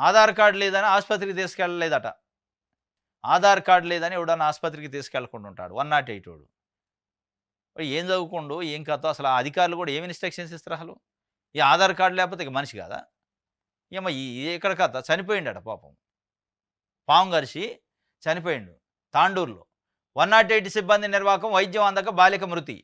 Aadhaar card లేదని ఆస్పత్రికి తీసుకెళ్ళలేదట. Aadhaar card లేదని ఎవడన్నా ఆస్పత్రికి తీసుకెళ్ళకుండా ఉంటాడు. 108 ఓడు. ఏం చదువుకుండు? ఏం కథో అసలు ఆ అధికారులు కూడా ఏమి ఇన్‌స్ట్రక్షన్స్ ఇస్తారు అసలు? ఈ ఆధార్ కార్డ్ లేకపోతే ఇక మనిషి కాదా? ఏమో ఎక్కడ కథ చనిపోయిండట పాపం. పాము కరిచి చనిపోయిండు తాండూరులో. 108 సిబ్బంది నిర్వాకం, వైద్యం అందక బాలిక మృతి.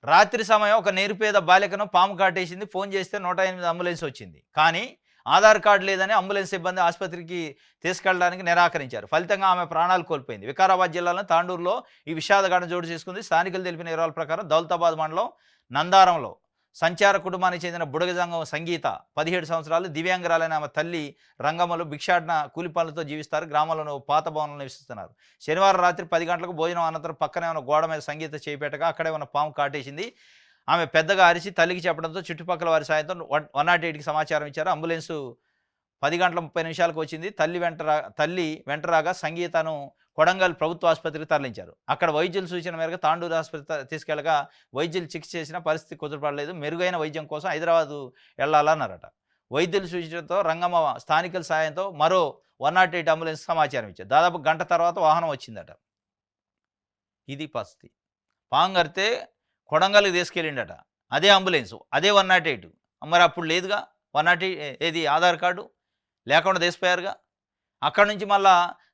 రాత్రి సమయం ఒక నిరుపేద బాలికను పాము కాటేసింది. ఫోన్ చేస్తే 108 అంబులెన్స్ వచ్చింది. కానీ ఆధార్ కార్డు లేదని అంబులెన్స్ సిబ్బంది ఆసుపత్రికి తీసుకెళ్లడానికి నిరాకరించారు. ఫలితంగా ఆమె ప్రాణాలు కోల్పోయింది. వికారాబాద్ జిల్లాలోని తాండూరులో ఈ విషాద ఘటన చోటు చేసుకుంది. స్థానికులు తెలిపిన వివరాల ప్రకారం దౌలతాబాద్ మండలం నందారంలో సంచార కుటుంబానికి చెందిన బుడగజంగం సంగీత 17 సంవత్సరాలు, దివ్యాంగురాలైన ఆమె తల్లి రంగమ్మలు భిక్షాటన కూలి పనులతో జీవిస్తారు. గ్రామంలోని ఓ పాత భవనంలో నివసిస్తున్నారు. శనివారం రాత్రి 10 గంటలకు భోజనం అనంతరం పక్కనే ఉన్న గోడ మీద సంగీత చేయిపెట్టగా అక్కడే ఉన్న పాము కాటేసింది. ఆమె పెద్దగా అరిచి తల్లికి చెప్పడంతో చుట్టుపక్కల వారి సాయంతో 108కి సమాచారం ఇచ్చారు. అంబులెన్సు 10 గంటల 30 నిమిషాలకు వచ్చింది. తల్లి వెంట రాగా సంగీతను కొడంగల్ ప్రభుత్వ ఆసుపత్రికి తరలించారు. అక్కడ వైద్యుల సూచన మేరకు తాండూరు ఆసుపత్రికి తీసుకెళ్లగా వైద్యులు చికిత్స చేసిన పరిస్థితి కుదుటపడలేదు. మెరుగైన వైద్యం కోసం హైదరాబాదు వెళ్లాలన్నారట. వైద్యుల సూచనతో రంగమ్మ స్థానికుల సాయంతో మరో 108 అంబులెన్స్ సమాచారం ఇచ్చారు. దాదాపు గంట తర్వాత వాహనం వచ్చిందట. ఇది పరిస్థితి. పాము కరితే కొడంగల్కి తీసుకెళ్ళిండట. అదే అంబులెన్సు, అదే 108. మరి అప్పుడు లేదుగా 108 ఏది ఆధార్ కార్డు లేకుండా తీసిపోయారుగా. అక్కడ నుంచి మళ్ళా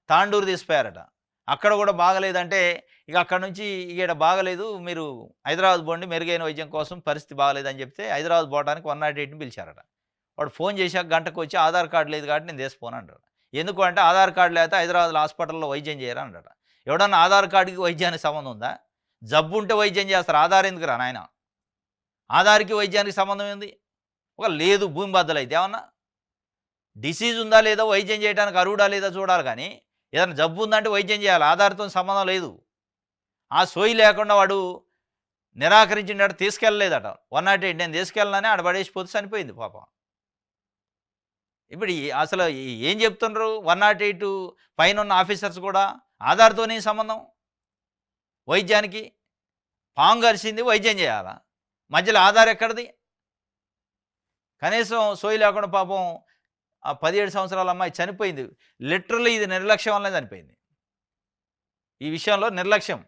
తాండూరు తీసిపోయారట. అక్కడ కూడా బాగలేదంటే ఇక అక్కడ నుంచి ఈడ బాగలేదు, మీరు హైదరాబాద్ పోండి మెరుగైన వైద్యం కోసం, పరిస్థితి బాగలేదని చెప్తే హైదరాబాద్ పోవడానికి 108ని పిలిచారట. వాడు ఫోన్ చేశాక గంటకు వచ్చి ఆధార్ కార్డు లేదు కాబట్టి నేను తీసిపోను అంటాడు. ఎందుకు అంటే ఆధార్ కార్డు లేకపోతే హైదరాబాద్లో హాస్పిటల్లో వైద్యం చేయరా అన్నాడట. ఎవడన్నా ఆధార్ కార్డుకి వైద్యానికి సంబంధం ఉందా? జబ్బు ఉంటే వైద్యం చేస్తారు, ఆధార్ ఎందుకు రా నాయన? ఆధార్కి వైద్యానికి సంబంధం ఏంది? ఒక లేదు భూమి బద్దలైతే ఏమన్నా డిసీజ్ ఉందా లేదా, వైద్యం చేయడానికి అర్హుడా లేదా చూడాలి. కానీ ఏదైనా జబ్బు ఉందంటే వైద్యం చేయాలి, ఆధార్తో సంబంధం లేదు. ఆ సోయి లేకుండా వాడు నిరాకరించిండట, తీసుకెళ్ళలేదట. 108 నేను తీసుకెళ్ళనని ఆడ పడేసిపోతే చనిపోయింది పాపం. ఇప్పుడు అసలు ఏం చెప్తున్నారు? 108 పైన ఉన్న ఆఫీసర్స్ కూడా ఆధార్తోనే సంబంధం వైద్యానికి. పాము కరిచింది వైద్యం చేయాలా, మధ్యలో ఆధార్ ఎక్కడిది? కనీసం సోయి లేకుండా పాపం ఆ 17 సంవత్సరాల అమ్మాయి చనిపోయింది. లిటరల్లీ ఇది నిర్లక్ష్యం వల్లనే చనిపోయింది. ఈ విషయంలో నిర్లక్ష్యం.